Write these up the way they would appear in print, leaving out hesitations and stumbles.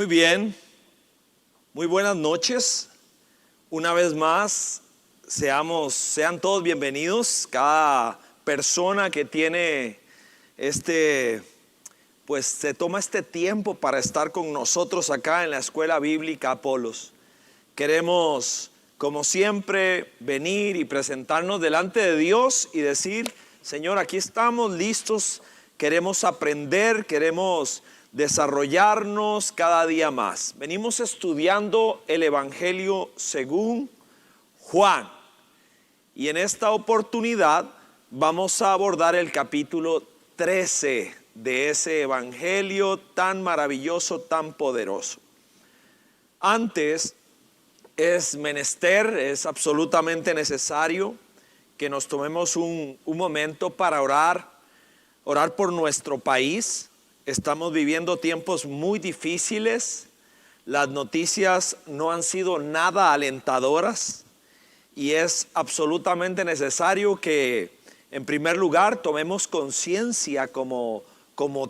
Muy bien, muy buenas noches. Una vez más, sean todos bienvenidos. Cada persona que tiene pues se toma este tiempo para estar con nosotros acá en la Escuela Bíblica Apolos. Queremos, como siempre, venir y presentarnos delante de Dios y decir: Señor, aquí estamos listos, queremos aprender, queremos desarrollarnos cada día más. Venimos estudiando el Evangelio según Juan, y en esta oportunidad vamos a abordar el capítulo 13 de ese Evangelio tan maravilloso, tan poderoso. Antes, es absolutamente necesario que nos tomemos un momento para orar por nuestro país. Estamos viviendo tiempos muy difíciles. Las noticias no han sido nada alentadoras y es absolutamente necesario que, en primer lugar, tomemos conciencia como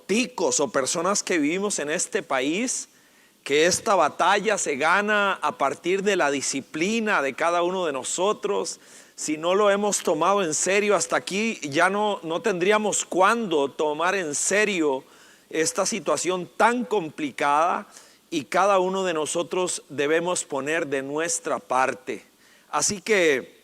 ticos o personas que vivimos en este país, que esta batalla se gana a partir de la disciplina de cada uno de nosotros. Si no lo hemos tomado en serio hasta aquí, ya no tendríamos cuándo tomar en serio esta situación tan complicada, y cada uno de nosotros debemos poner de nuestra parte. Así que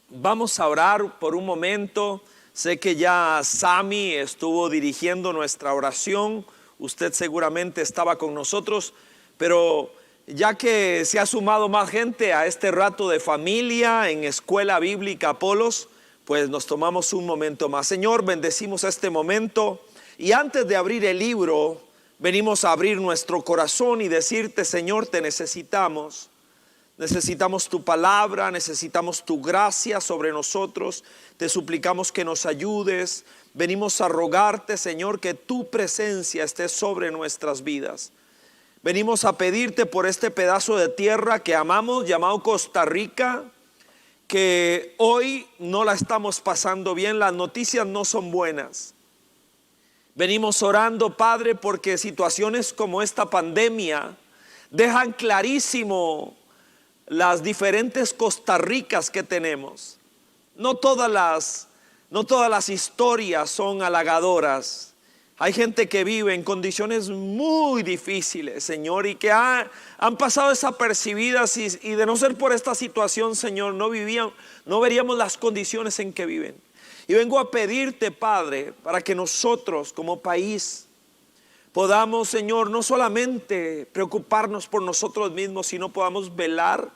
vamos a orar por un momento. Sé que ya Sami estuvo dirigiendo nuestra oración, usted seguramente estaba con nosotros, pero ya que se ha sumado más gente a este rato de familia en Escuela Bíblica Apolos, pues nos tomamos un momento más. Señor, bendecimos este momento. Y antes de abrir el libro, venimos a abrir nuestro corazón y decirte: Señor, te necesitamos. Necesitamos tu palabra, necesitamos tu gracia sobre nosotros. Te suplicamos que nos ayudes. Venimos a rogarte, Señor, que tu presencia esté sobre nuestras vidas. Venimos a pedirte por este pedazo de tierra que amamos, llamado Costa Rica, que hoy no la estamos pasando bien. Las noticias no son buenas. Venimos orando, Padre, porque situaciones como esta pandemia dejan clarísimo las diferentes Costa Ricas que tenemos. No todas las historias son halagadoras. Hay gente que vive en condiciones muy difíciles, Señor, y que han pasado desapercibidas, y de no ser por esta situación, Señor, no veríamos las condiciones en que viven. Y vengo a pedirte, Padre, para que nosotros como país podamos, Señor, no solamente preocuparnos por nosotros mismos, sino podamos velar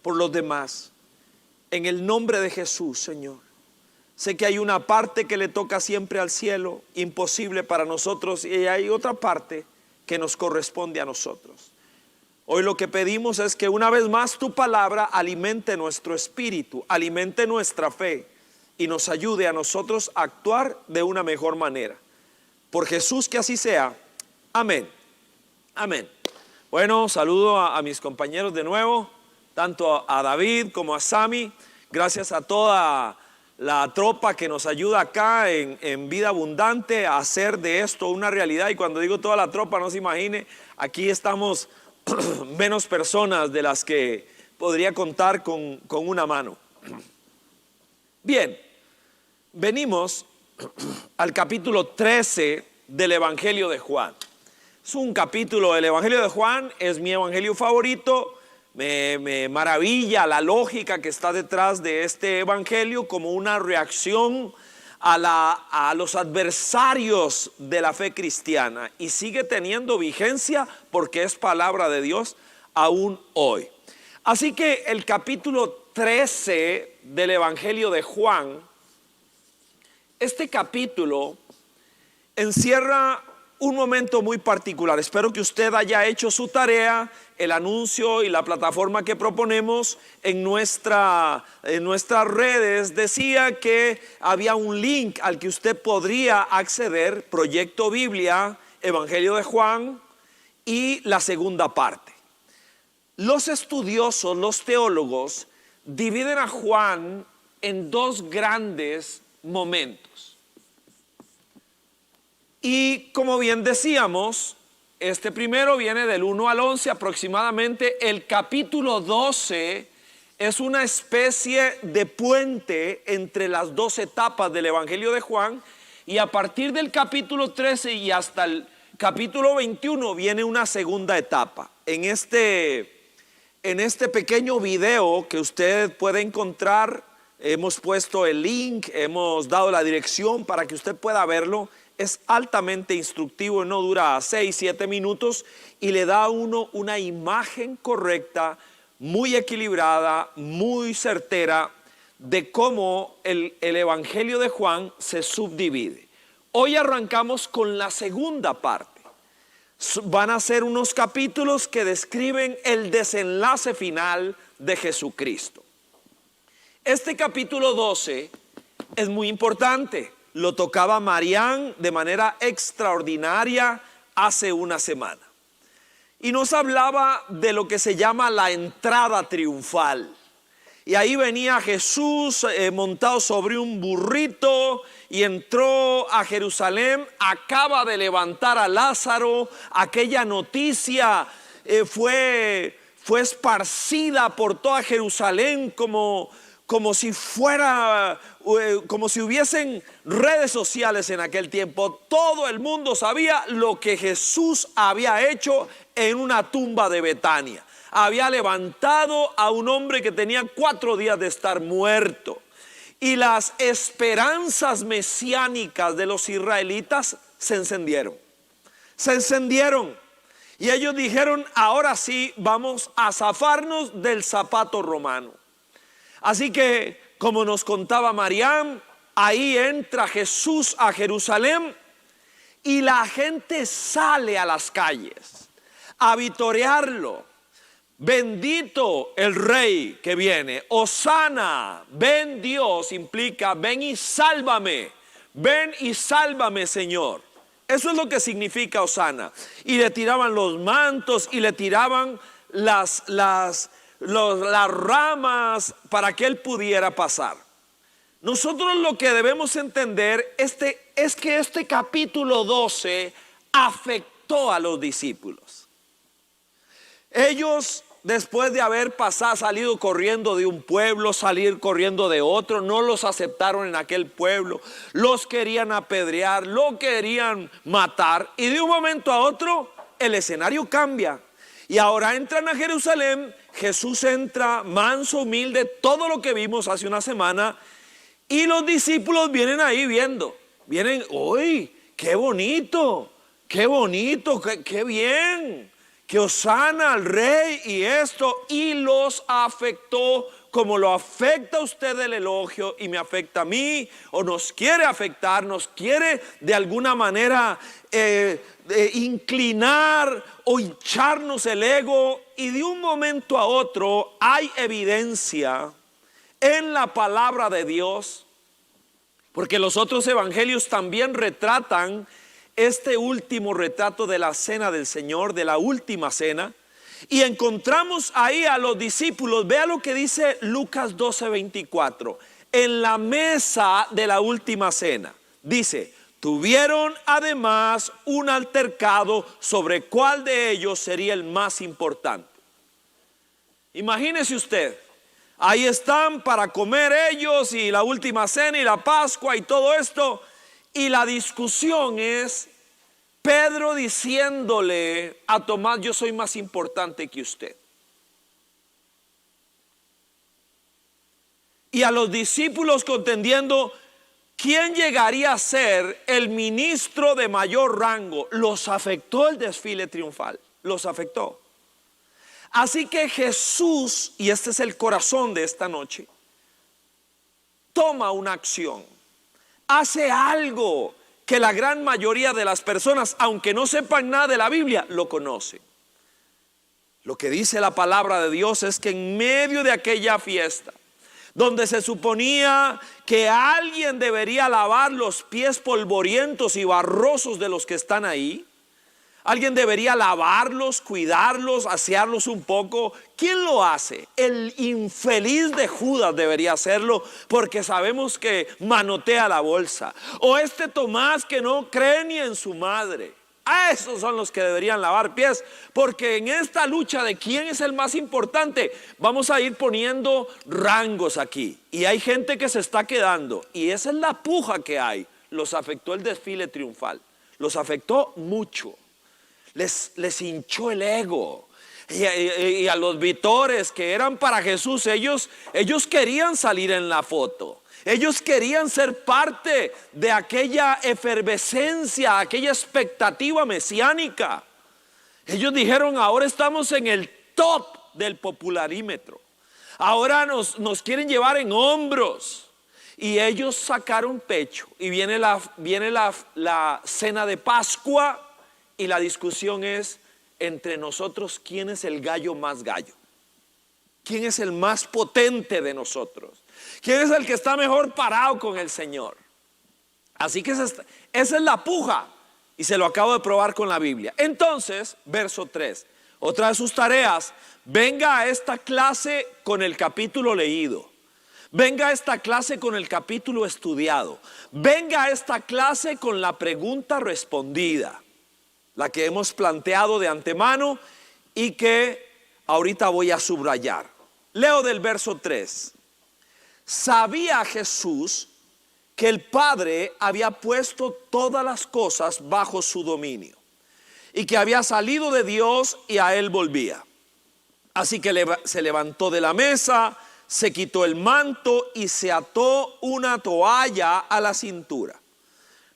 por los demás. En el nombre de Jesús, Señor. Sé que hay una parte que le toca siempre al cielo, imposible para nosotros, y hay otra parte que nos corresponde a nosotros. Hoy lo que pedimos es que una vez más tu palabra alimente nuestro espíritu, alimente nuestra fe y nos ayude a nosotros a actuar de una mejor manera. Por Jesús, que así sea. Amén. Amén. Bueno, saludo a mis compañeros de nuevo, tanto a David como a Sami. Gracias a toda la tropa que nos ayuda acá en Vida Abundante a hacer de esto una realidad. Y cuando digo toda la tropa, no se imagine, aquí estamos menos personas de las que podría contar con una mano. Bien, venimos al capítulo 13 del Evangelio de Juan. Es un capítulo del Evangelio de Juan, es mi evangelio favorito. Me maravilla la lógica que está detrás de este evangelio como una reacción a los adversarios de la fe cristiana, y sigue teniendo vigencia porque es palabra de Dios aún hoy. Así que el capítulo 13 del Evangelio de Juan, este capítulo encierra un momento muy particular. Espero que usted haya hecho su tarea. El anuncio y la plataforma que proponemos en nuestras redes decía que había un link al que usted podría acceder: Proyecto Biblia, Evangelio de Juan y la segunda parte. Los estudiosos, los teólogos, dividen a Juan en dos grandes momentos. Y como bien decíamos, Este primero viene del 1 al 11 aproximadamente. El capítulo 12 es una especie de puente entre las dos etapas del Evangelio de Juan, y a partir del capítulo 13 y hasta el capítulo 21 viene una segunda etapa. En este pequeño video que usted puede encontrar, hemos puesto el link, hemos dado la dirección para que usted pueda verlo. Es altamente instructivo, no dura 6-7 minutos y le da a uno una imagen correcta, muy equilibrada, muy certera de cómo el Evangelio de Juan se subdivide. Hoy arrancamos con la segunda parte. Van a ser unos capítulos que describen el desenlace final de Jesucristo. Este capítulo 12 es muy importante. Lo tocaba Marián de manera extraordinaria hace una semana. Y nos hablaba de lo que se llama la entrada triunfal. Y ahí venía Jesús montado sobre un burrito y entró a Jerusalén. Acaba de levantar a Lázaro. Aquella noticia fue esparcida por toda Jerusalén como si fuera, como si hubiesen redes sociales en aquel tiempo. Todo el mundo sabía lo que Jesús había hecho en una tumba de Betania. Había levantado a un hombre que tenía 4 días de estar muerto. Y las esperanzas mesiánicas de los israelitas se encendieron. Se encendieron. Y ellos dijeron: ahora sí vamos a zafarnos del zapato romano. Así que, como nos contaba Mariam, ahí entra Jesús a Jerusalén y la gente sale a las calles a vitorearlo. Bendito el rey que viene. Hosana, ven Dios, implica ven y sálvame. Ven y sálvame, Señor. Eso es lo que significa Hosana. Y le tiraban los mantos y le tiraban las ramas para que él pudiera pasar. Nosotros lo que debemos entender es que este capítulo 12 afectó a los discípulos. Ellos, después de haber salido corriendo de un pueblo, salir corriendo de otro, no los aceptaron en aquel pueblo, los querían apedrear, lo querían matar, y de un momento a otro el escenario cambia. Y ahora entran a Jerusalén. Jesús entra manso, humilde, todo lo que vimos hace una semana. Y los discípulos vienen ahí viendo. Vienen, ¡uy! ¡Qué bonito! ¡Qué bonito! ¡Qué bien! ¡Que hosana al rey! Y esto. Y los afectó como lo afecta a usted el elogio y me afecta a mí. O nos quiere afectar, nos quiere de alguna manera inclinar o hincharnos el ego. Y de un momento a otro hay evidencia en la palabra de Dios, porque los otros evangelios también retratan este último retrato de la cena del Señor, de la última cena, y encontramos ahí a los discípulos. Vea lo que dice Lucas 12:24, en la mesa de la última cena. Dice: tuvieron además un altercado sobre cuál de ellos sería el más importante. Imagínese usted, ahí están para comer ellos y la última cena y la Pascua y todo esto, y la discusión es Pedro diciéndole a Tomás: yo soy más importante que usted. Y a los discípulos contendiendo quién llegaría a ser el ministro de mayor rango. Los afectó el desfile triunfal, los afectó. Así que Jesús, y este es el corazón de esta noche, toma una acción, hace algo que la gran mayoría de las personas, aunque no sepan nada de la Biblia, lo conocen. Lo que dice la palabra de Dios es que en medio de aquella fiesta, donde se suponía que alguien debería lavar los pies polvorientos y barrosos de los que están ahí, alguien debería lavarlos, cuidarlos, asearlos un poco. ¿Quién lo hace? El infeliz de Judas debería hacerlo, porque sabemos que manotea la bolsa. O este Tomás que no cree ni en su madre. A esos son los que deberían lavar pies, porque en esta lucha de quién es el más importante, vamos a ir poniendo rangos aquí. Y hay gente que se está quedando, y esa es la puja que hay. Los afectó el desfile triunfal, los afectó mucho, les hinchó el ego. Y a los vitores que eran para Jesús, ellos querían salir en la foto. Ellos querían ser parte de aquella efervescencia, aquella expectativa mesiánica. Ellos dijeron: ahora estamos en el top del popularímetro. Ahora nos quieren llevar en hombros. Y ellos sacaron pecho. Y viene la cena de Pascua. Y la discusión es entre nosotros: ¿quién es el gallo más gallo? ¿Quién es el más potente de nosotros? ¿Quién es el que está mejor parado con el Señor? Así que esa es la puja. Y se lo acabo de probar con la Biblia. Entonces, verso 3. Otra de sus tareas: venga a esta clase con el capítulo leído. Venga a esta clase con el capítulo estudiado. Venga a esta clase con la pregunta respondida, la que hemos planteado de antemano y que ahorita voy a subrayar. Leo del verso 3. Sabía Jesús que el Padre había puesto todas las cosas bajo su dominio y que había salido de Dios y a él volvía. Así que se levantó de la mesa, se quitó el manto y se ató una toalla a la cintura.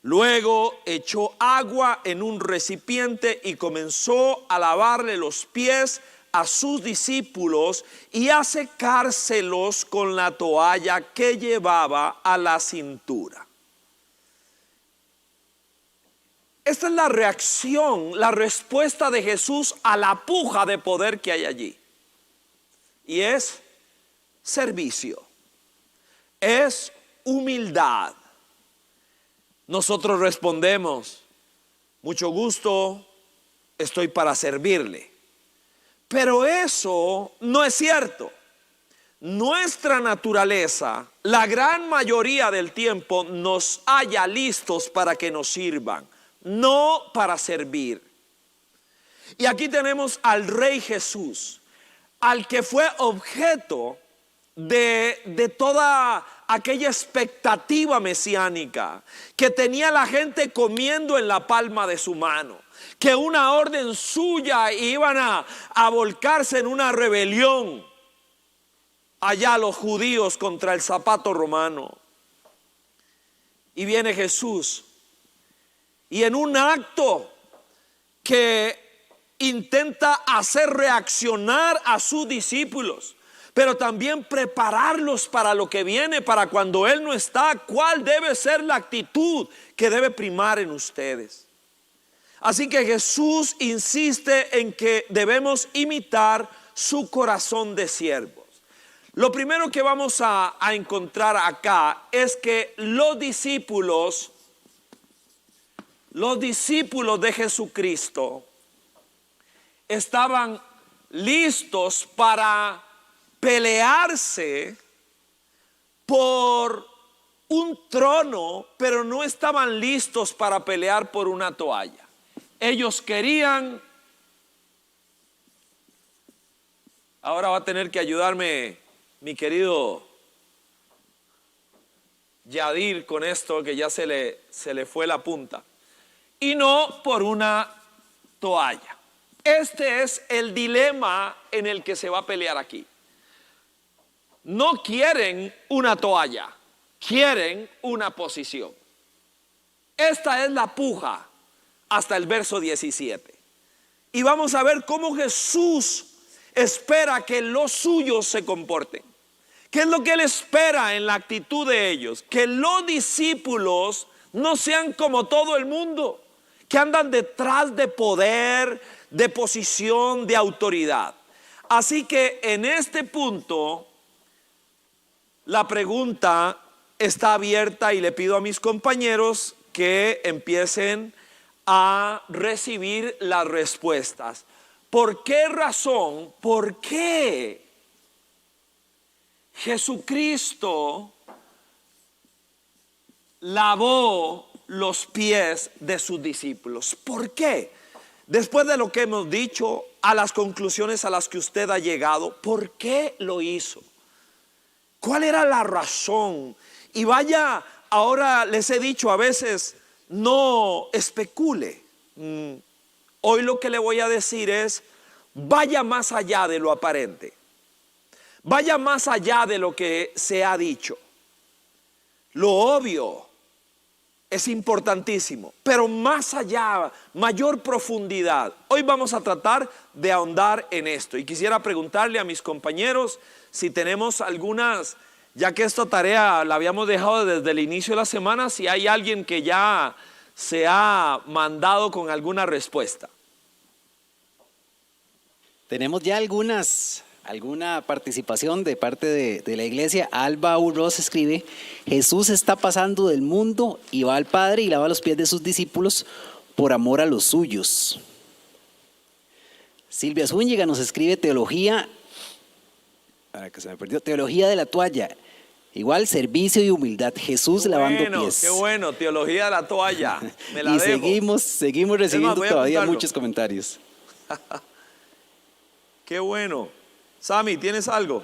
Luego echó agua en un recipiente y comenzó a lavarle los pies a sus discípulos y a secárselos con la toalla que llevaba a la cintura. Esta es la reacción, la respuesta de Jesús a la puja de poder que hay allí. Y es servicio, es humildad. Nosotros respondemos: mucho gusto, estoy para servirle. Pero eso no es cierto. Nuestra naturaleza, la gran mayoría del tiempo, nos halla listos para que nos sirvan, no para servir. Y aquí tenemos al Rey Jesús, al que fue objeto de toda aquella expectativa mesiánica, que tenía la gente comiendo en la palma de su mano, que una orden suya iban a volcarse en una rebelión allá los judíos contra el zapato romano. Y viene Jesús y en un acto que intenta hacer reaccionar a sus discípulos, pero también prepararlos para lo que viene, para cuando Él no está, cuál debe ser la actitud que debe primar en ustedes. Así que Jesús insiste en que debemos imitar su corazón de siervos. Lo primero que vamos a encontrar acá es que los discípulos de Jesucristo estaban listos para pelearse por un trono, pero no estaban listos para pelear por una toalla. Ellos querían, ahora va a tener que ayudarme mi querido Yadir con esto, que ya se le fue la punta, y no por una toalla. Este es el dilema en el que se va a pelear aquí. No quieren una toalla, quieren una posición. Esta es la puja hasta el verso 17. Y vamos a ver cómo Jesús espera que los suyos se comporten. ¿Qué es lo que Él espera en la actitud de ellos? Que los discípulos no sean como todo el mundo, que andan detrás de poder, de posición, de autoridad. Así que en este punto la pregunta está abierta y le pido a mis compañeros que empiecen a recibir las respuestas. ¿Por qué razón? ¿Por qué Jesucristo lavó los pies de sus discípulos. ¿Por qué? Después de lo que hemos dicho, a las conclusiones a las que usted ha llegado, ¿por qué lo hizo? ¿Cuál era la razón? Y vaya, ahora les he dicho a veces, no especule. Hoy lo que le voy a decir es, vaya más allá de lo aparente. Vaya más allá de lo que se ha dicho. Lo obvio es importantísimo, pero más allá, mayor profundidad. Hoy vamos a tratar de ahondar en esto. Y quisiera preguntarle a mis compañeros si tenemos algunas, ya que esta tarea la habíamos dejado desde el inicio de la semana, si hay alguien que ya se ha mandado con alguna respuesta. Tenemos ya alguna participación de parte de la iglesia. Alba Urroz escribe: Jesús está pasando del mundo y va al Padre y lava los pies de sus discípulos por amor a los suyos. Silvia Zúñiga nos escribe teología de la toalla. Igual servicio y humildad. Jesús lavando pies. Qué bueno, teología de la toalla. Me la y dejo. seguimos recibiendo todavía muchos comentarios. Qué bueno. Sammy, ¿tienes algo?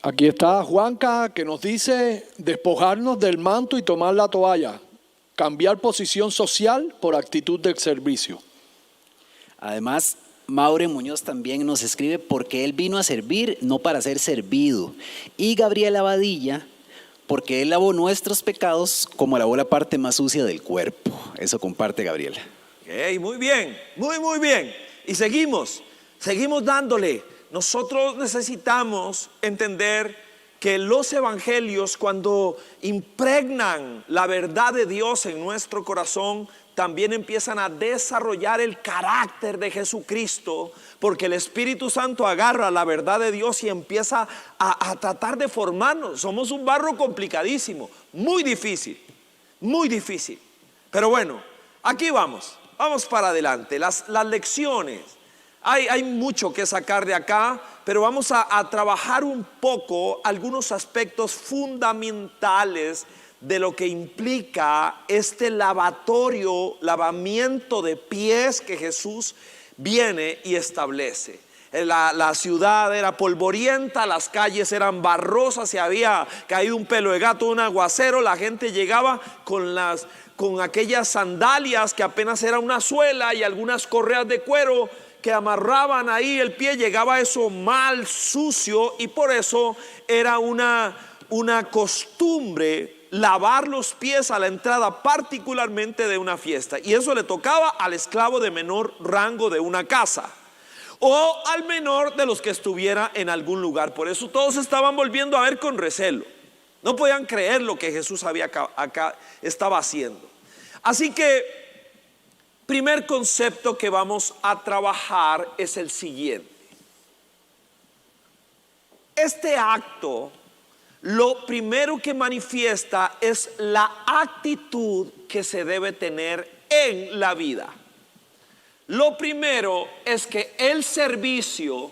Aquí está Juanca, que nos dice despojarnos del manto y tomar la toalla, cambiar posición social por actitud del servicio. Además, Maure Muñoz también nos escribe: porque él vino a servir, no para ser servido. Y Gabriela Badilla: porque él lavó nuestros pecados como lavó la parte más sucia del cuerpo. Eso comparte Gabriela. Okay, muy bien, muy bien. Y seguimos dándole. Nosotros necesitamos entender que los evangelios, cuando impregnan la verdad de Dios en nuestro corazón, también empiezan a desarrollar el carácter de Jesucristo, porque el Espíritu Santo agarra la verdad de Dios y empieza a tratar de formarnos. Somos un barro complicadísimo, muy difícil, pero bueno, aquí vamos para adelante. Las lecciones, hay mucho que sacar de acá, pero vamos a trabajar un poco algunos aspectos fundamentales de lo que implica este lavamiento de pies que Jesús viene y establece. La ciudad era polvorienta, las calles eran barrosas, se había caído un pelo de gato, un aguacero, la gente llegaba con aquellas sandalias que apenas era una suela y algunas correas de cuero que amarraban ahí el pie. Llegaba eso mal, sucio, y por eso era una costumbre lavar los pies a la entrada, particularmente de una fiesta, y eso le tocaba al esclavo de menor rango de una casa o al menor de los que estuviera en algún lugar. Por eso todos estaban volviendo a ver con recelo, no podían creer lo que Jesús estaba haciendo. Así que primer concepto que vamos a trabajar es el siguiente: este acto, lo primero que manifiesta es la actitud que se debe tener en la vida. Lo primero es que el servicio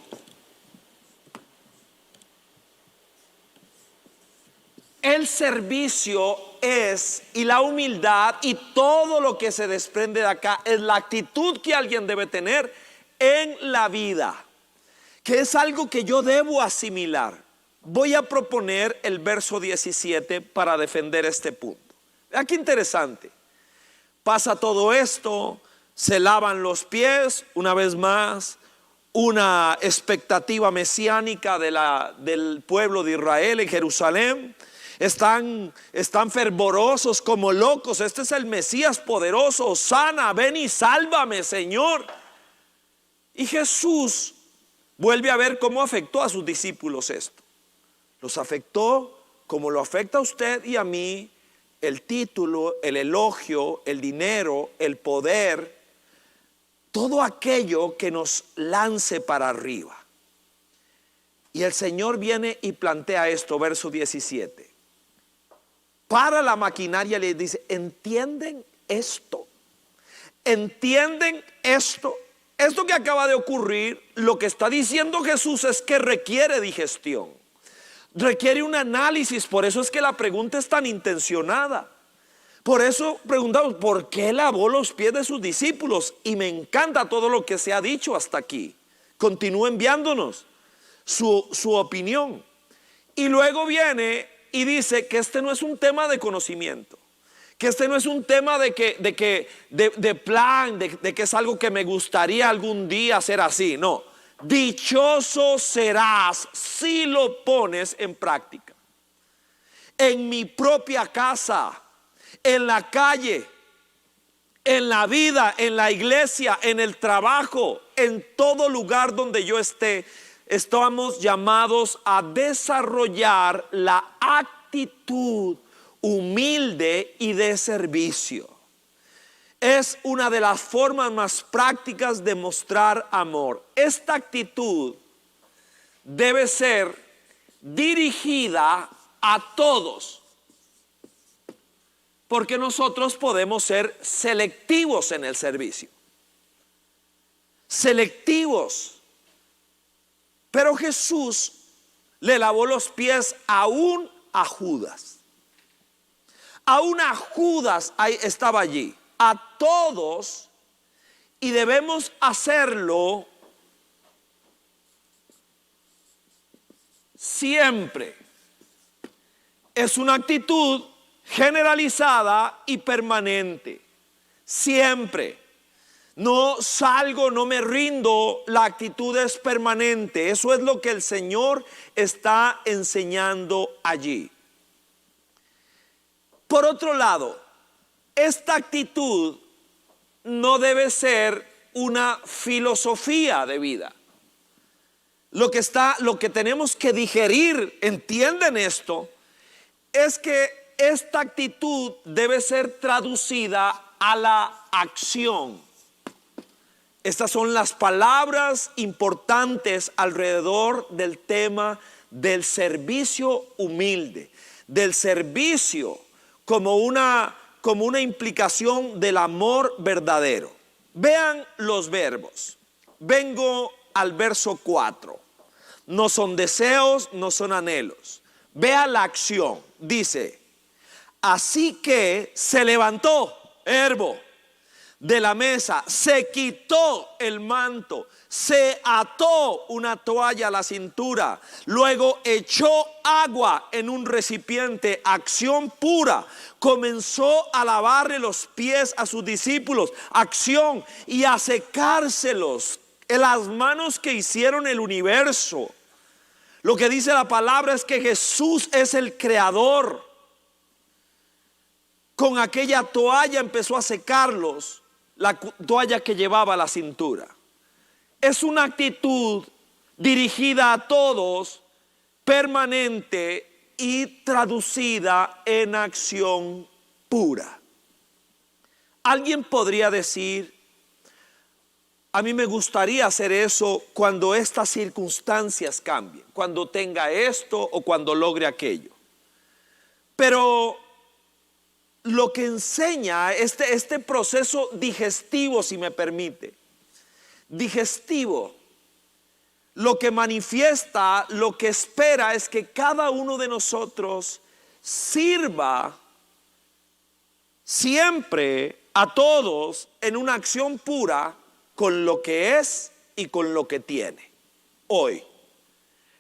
es, y la humildad y todo lo que se desprende de acá, es la actitud que alguien debe tener en la vida, que es algo que yo debo asimilar. Voy a proponer el verso 17 para defender este punto. Vean qué interesante. Pasa todo esto, se lavan los pies, una vez más, una expectativa mesiánica del pueblo de Israel en Jerusalén. Están fervorosos como locos. Este es el Mesías poderoso. Hosana, ven y sálvame, Señor. Y Jesús vuelve a ver cómo afectó a sus discípulos esto. Los afectó como lo afecta a usted y a mí el título, el elogio, el dinero, el poder, todo aquello que nos lance para arriba. Y el Señor viene y plantea esto, verso 17. Para la maquinaria le dice: ¿entienden esto? ¿Entienden esto? Esto que acaba de ocurrir, lo que está diciendo Jesús es que requiere digestión. Requiere un análisis. Por eso es que la pregunta es tan intencionada, Por eso preguntamos, ¿por qué lavó los pies de sus discípulos? Y me encanta todo lo que se ha dicho hasta aquí. Continúa enviándonos su opinión. Y luego viene y dice que este no es un tema de conocimiento, que este no es un tema de plan, de que es algo que me gustaría algún día hacer así. No, dichoso serás si lo pones en práctica. En mi propia casa, en la calle, en la vida, en la iglesia, en el trabajo, en todo lugar donde yo esté, estamos llamados a desarrollar la actitud humilde y de servicio. Es una de las formas más prácticas de mostrar amor. Esta actitud debe ser dirigida a todos, porque nosotros podemos ser selectivos en el servicio. Selectivos. Pero Jesús le lavó los pies aún a Judas. Aún a Judas estaba allí. A todos. Y debemos hacerlo siempre. Es una actitud generalizada y permanente. Siempre. No salgo, no me rindo, la actitud es permanente. Eso es lo que el Señor está enseñando allí. Por otro lado, esta actitud no debe ser una filosofía de vida. Lo que tenemos que digerir, ¿entienden esto? Es que esta actitud debe ser traducida a la acción. Estas son las palabras importantes alrededor del tema del servicio humilde, del servicio como una implicación del amor verdadero. Vean los verbos. Vengo al verso 4. No son deseos, no son anhelos. Vea la acción. Dice, así que se levantó, verbo, de la mesa, se quitó el manto, se ató una toalla a la cintura, luego echó agua en un recipiente, acción pura, comenzó a lavarle los pies a sus discípulos, acción, y a secárselos en las manos que hicieron el universo. Lo que dice la palabra es que Jesús es el creador. Con aquella toalla empezó a secarlos, la toalla que llevaba a la cintura. Es una actitud dirigida a todos, permanente y traducida en acción pura. Alguien podría decir, a mí me gustaría hacer eso cuando estas circunstancias cambien, cuando tenga esto o cuando logre aquello. Pero lo que enseña este proceso digestivo, si me permite, digestivo, lo que manifiesta, lo que espera es que cada uno de nosotros sirva siempre a todos en una acción pura con lo que es y con lo que tiene hoy,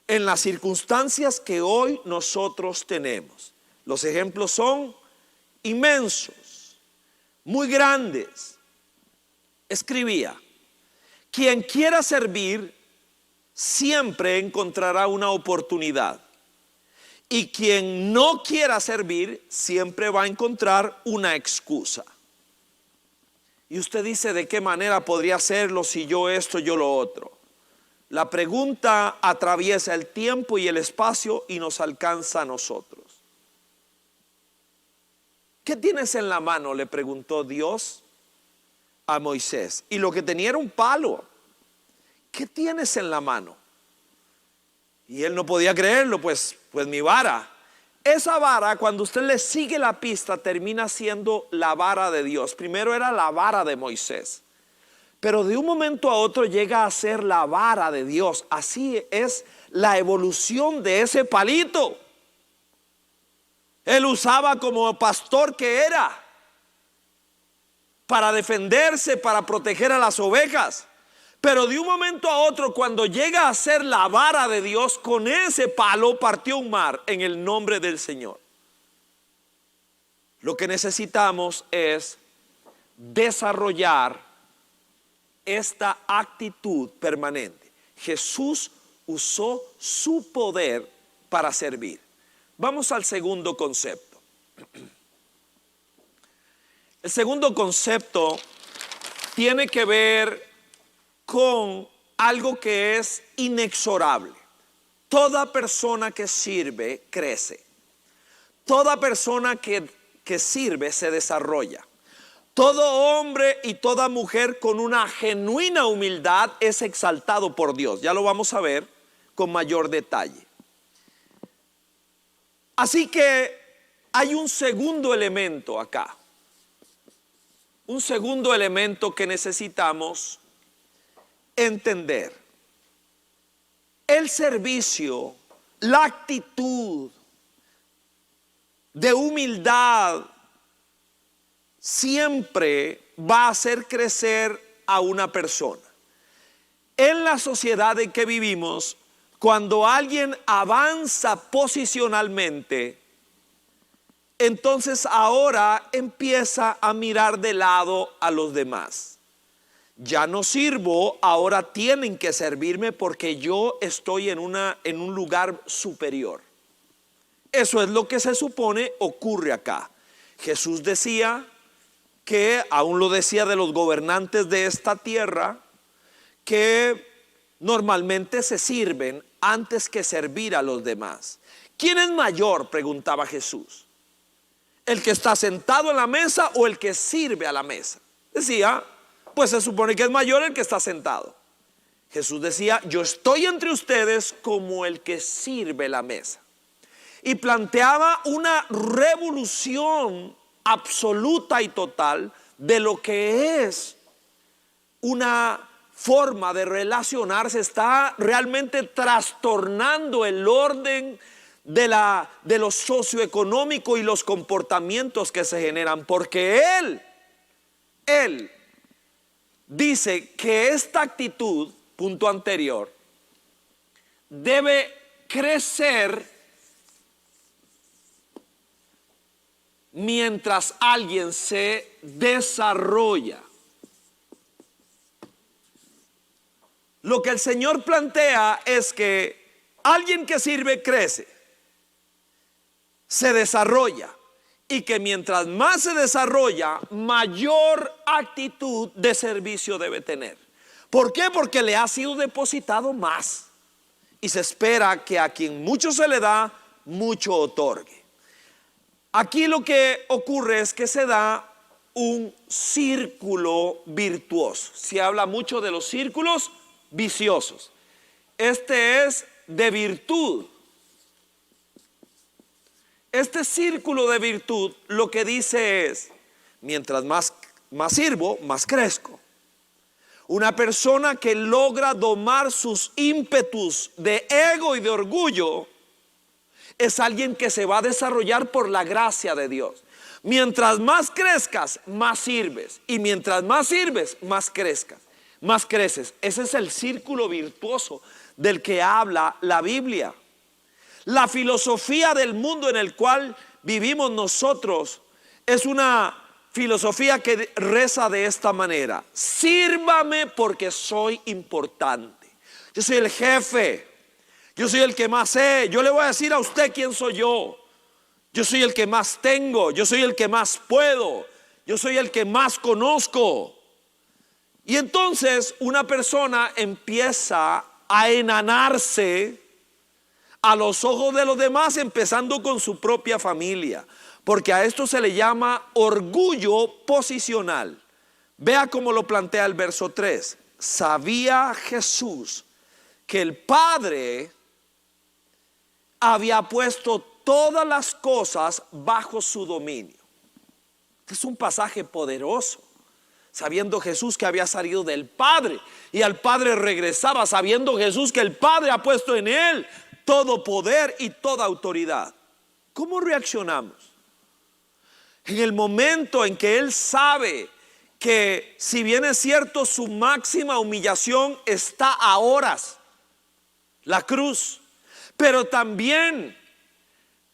en las circunstancias que hoy nosotros tenemos. Los ejemplos son inmensos, muy grandes. Escribía, quien quiera servir siempre encontrará una oportunidad, y quien no quiera servir siempre va a encontrar una excusa. Y usted dice, ¿de qué manera podría hacerlo si yo esto, yo lo otro? La pregunta atraviesa el tiempo y el espacio y nos alcanza a nosotros. ¿Qué tienes en la mano?, le preguntó Dios a Moisés. Y lo que tenía era un palo. ¿Qué tienes en la mano? Y él no podía creerlo, pues mi vara. Esa vara, cuando usted le sigue la pista, termina siendo la vara de Dios. Primero era la vara de Moisés, pero de un momento a otro llega a ser la vara de Dios. Así es la evolución de ese palito. Él usaba como pastor que era, para defenderse, para proteger a las ovejas. Pero de un momento a otro, cuando llega a ser la vara de Dios, con ese palo partió un mar en el nombre del Señor. Lo que necesitamos es desarrollar esta actitud permanente. Jesús usó su poder para servir. Vamos al segundo concepto. El segundo concepto tiene que ver con algo que es inexorable. Toda persona que sirve crece. Toda persona que sirve se desarrolla. Todo hombre y toda mujer con una genuina humildad es exaltado por Dios. Ya lo vamos a ver con mayor detalle. Así que hay un segundo elemento acá. Un segundo elemento que necesitamos entender. El servicio, la actitud de humildad siempre va a hacer crecer a una persona. En la sociedad en que vivimos, cuando alguien avanza posicionalmente, entonces ahora empieza a mirar de lado a los demás. Ya no sirvo, ahora tienen que servirme porque yo estoy en un lugar superior. Eso es lo que se supone ocurre acá. Jesús decía que, aún lo decía de los gobernantes de esta tierra, que normalmente se sirven antes que servir a los demás. ¿Quién es mayor?, preguntaba Jesús. ¿El que está sentado en la mesa o el que sirve a la mesa? Decía, pues se supone que es mayor el que está sentado. Jesús decía, yo estoy entre ustedes como el que sirve la mesa. Y planteaba una revolución absoluta y total de lo que es una forma de relacionarse. Está realmente trastornando el orden de lo socioeconómico y los comportamientos que se generan, porque Él dice que esta actitud, punto anterior, debe crecer mientras alguien se desarrolla. Lo que el Señor plantea es que alguien que sirve crece, se desarrolla, y que mientras más se desarrolla, mayor actitud de servicio debe tener. ¿Por qué? Porque le ha sido depositado más, y se espera que a quien mucho se le da, mucho otorgue. Aquí lo que ocurre es que se da un círculo virtuoso. Se habla mucho de los círculos viciosos. Este es de virtud. Este círculo de virtud lo que dice es, mientras más sirvo, más crezco. Una persona que logra domar sus ímpetus de ego y de orgullo es alguien que se va a desarrollar por la gracia de Dios. Mientras más crezcas, más sirves. Y mientras más sirves, más creces. Ese es el círculo virtuoso del que habla la Biblia. La filosofía del mundo en el cual vivimos nosotros es una filosofía que reza de esta manera: sírvame porque soy importante. Yo soy el jefe. Yo soy el que más sé. Yo le voy a decir a usted quién soy yo. Yo soy el que más tengo. Yo soy el que más puedo. Yo soy el que más conozco. Y entonces una persona empieza a enanarse a los ojos de los demás, empezando con su propia familia. Porque a esto se le llama orgullo posicional. Vea cómo lo plantea el verso 3. Sabía Jesús que el Padre había puesto todas las cosas bajo su dominio. Es un pasaje poderoso. Sabiendo Jesús que había salido del Padre y al Padre regresaba, sabiendo Jesús que el Padre ha puesto en él todo poder y toda autoridad. ¿Cómo reaccionamos? En el momento en que él sabe que, si bien es cierto, su máxima humillación está a horas, la cruz, pero también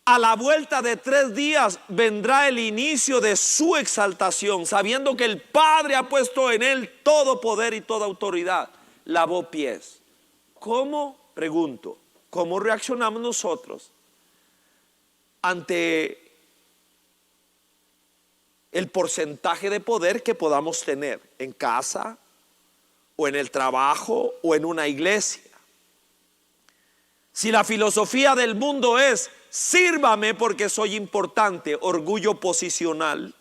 a la vuelta de 3 días vendrá el inicio de su exaltación, sabiendo que el Padre ha puesto en él todo poder y toda autoridad. Lavó pies. ¿Cómo? Pregunto, ¿cómo reaccionamos nosotros ante el porcentaje de poder que podamos tener en casa o en el trabajo o en una iglesia? Si la filosofía del mundo es sírvame porque soy importante, orgullo posicional,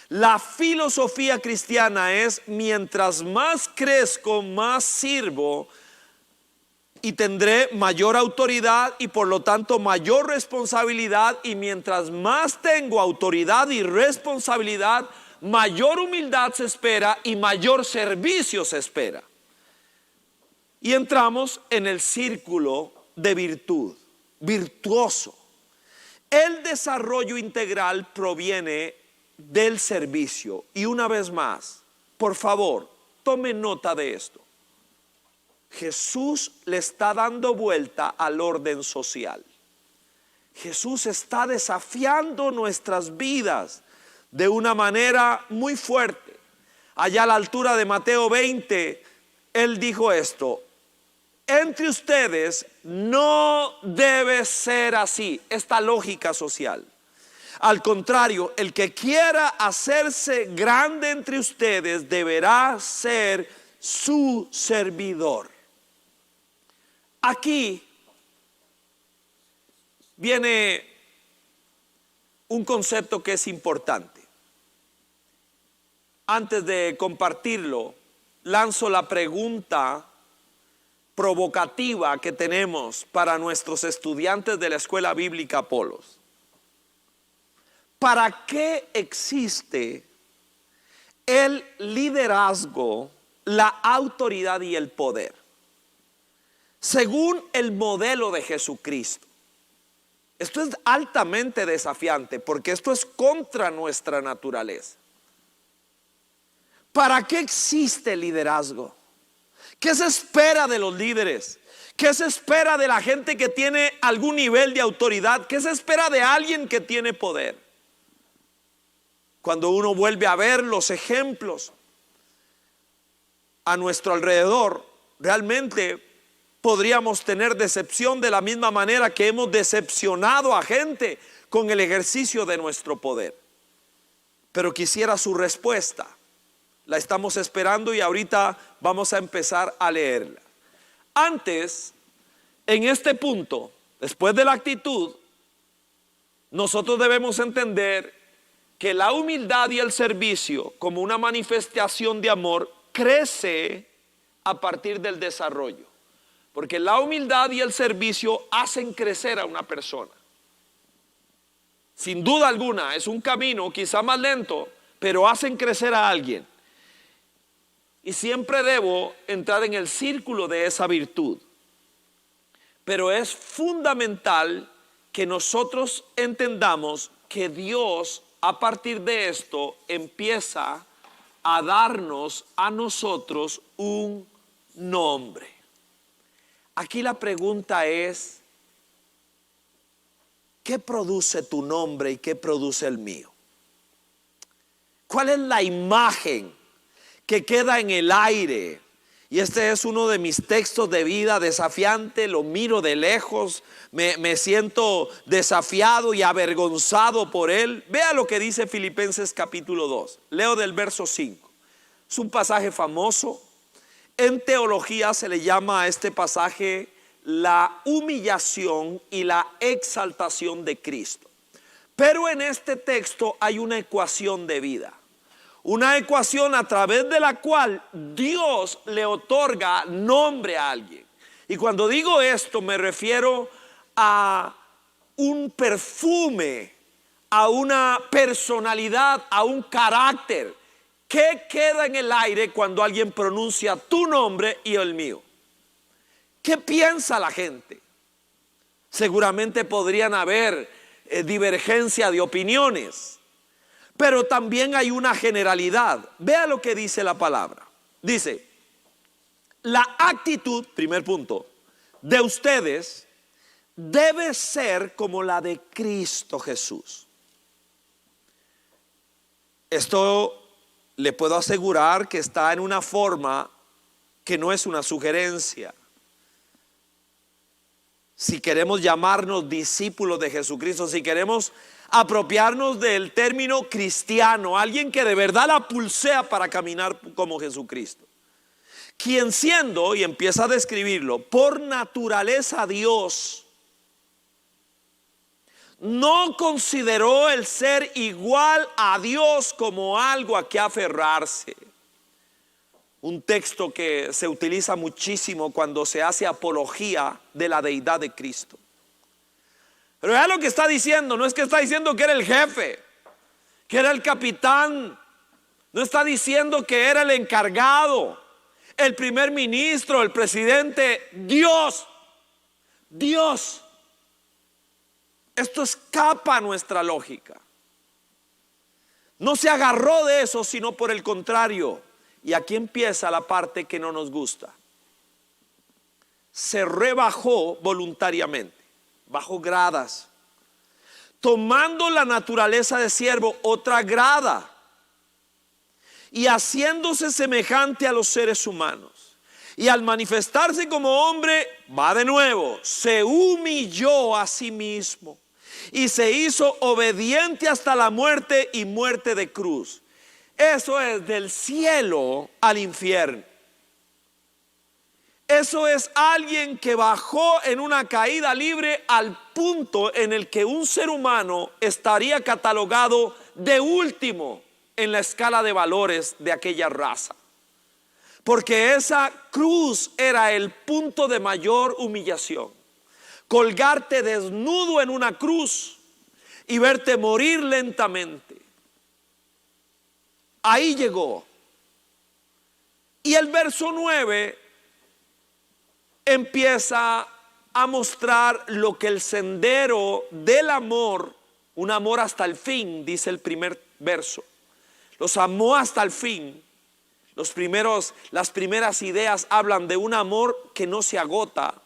la filosofía cristiana es mientras más crezco, más sirvo y tendré mayor autoridad y por lo tanto mayor responsabilidad, y mientras más tengo autoridad y responsabilidad, mayor humildad se espera y mayor servicio se espera. Y entramos en el círculo de virtud, virtuoso. El desarrollo integral proviene del servicio. Y una vez más, por favor, tome nota de esto. Jesús le está dando vuelta al orden social. Jesús está desafiando nuestras vidas de una manera muy fuerte. Allá a la altura de Mateo 20, Él dijo esto: entre ustedes no debe ser así, esta lógica social. Al contrario, el que quiera hacerse grande entre ustedes deberá ser su servidor. Aquí viene un concepto que es importante. Antes de compartirlo, lanzo la pregunta provocativa que tenemos para nuestros estudiantes de la Escuela Bíblica Apolos. ¿Para qué existe el liderazgo, la autoridad y el poder? Según el modelo de Jesucristo. Esto es altamente desafiante porque esto es contra nuestra naturaleza. ¿Para qué existe el liderazgo? ¿Qué se espera de los líderes? ¿Qué se espera de la gente que tiene algún nivel de autoridad? ¿Qué se espera de alguien que tiene poder? Cuando uno vuelve a ver los ejemplos a nuestro alrededor, realmente podríamos tener decepción de la misma manera que hemos decepcionado a gente con el ejercicio de nuestro poder. Pero quisiera su respuesta. La estamos esperando y ahorita vamos a empezar a leerla. Antes, en este punto, después de la actitud, nosotros debemos entender que la humildad y el servicio, como una manifestación de amor, crece a partir del desarrollo. Porque la humildad y el servicio hacen crecer a una persona. Sin duda alguna, es un camino quizá más lento, pero hacen crecer a alguien. Y siempre debo entrar en el círculo de esa virtud. Pero es fundamental que nosotros entendamos que Dios, a partir de esto, empieza a darnos a nosotros un nombre. Aquí la pregunta es: ¿qué produce tu nombre y qué produce el mío? ¿Cuál es la imagen que queda en el aire? Y este es uno de mis textos de vida desafiante. Lo miro de lejos, me siento desafiado y avergonzado por él. Vea lo que dice Filipenses capítulo 2. Leo del verso 5. Es un pasaje famoso. En teología se le llama a este pasaje la humillación y la exaltación de Cristo. Pero en este texto hay una ecuación de vida. Una ecuación a través de la cual Dios le otorga nombre a alguien. Y cuando digo esto me refiero a un perfume, a una personalidad, a un carácter. ¿Qué queda en el aire cuando alguien pronuncia tu nombre y el mío? ¿Qué piensa la gente? Seguramente podrían haber divergencia de opiniones. pero también hay una generalidad. Vea lo que dice la palabra. Dice, la actitud, primer punto, de ustedes debe ser como la de Cristo Jesús. Esto le puedo asegurar que está en una forma que no es una sugerencia. Si queremos llamarnos discípulos de Jesucristo, si queremos apropiarnos del término cristiano, alguien que de verdad la pulsea para caminar como Jesucristo, quien siendo, y empieza a describirlo, por naturaleza Dios, no consideró el ser igual a Dios como algo a que aferrarse. Un texto que se utiliza muchísimo cuando se hace apología de la deidad de Cristo. Pero ya lo que está diciendo, no es que está diciendo que era el jefe, que era el capitán, no está diciendo que era el encargado, el primer ministro, el presidente. Dios. Esto escapa a nuestra lógica. No se agarró de eso, sino por el contrario. Y aquí empieza la parte que no nos gusta. Se rebajó voluntariamente, bajó gradas, tomando la naturaleza de siervo, otra grada, y haciéndose semejante a los seres humanos. Y al manifestarse como hombre, va de nuevo, se humilló a sí mismo y se hizo obediente hasta la muerte, y muerte de cruz. Eso es del cielo al infierno. Eso es alguien que bajó en una caída libre al punto en el que un ser humano estaría catalogado de último en la escala de valores de aquella raza. Porque esa cruz era el punto de mayor humillación. Colgarte desnudo en una cruz y verte morir lentamente. Ahí llegó. Y el verso 9 empieza a mostrar lo que el sendero del amor, un amor hasta el fin, dice el primer verso. Los amó hasta el fin. Las primeras ideas hablan de un amor que no se agota.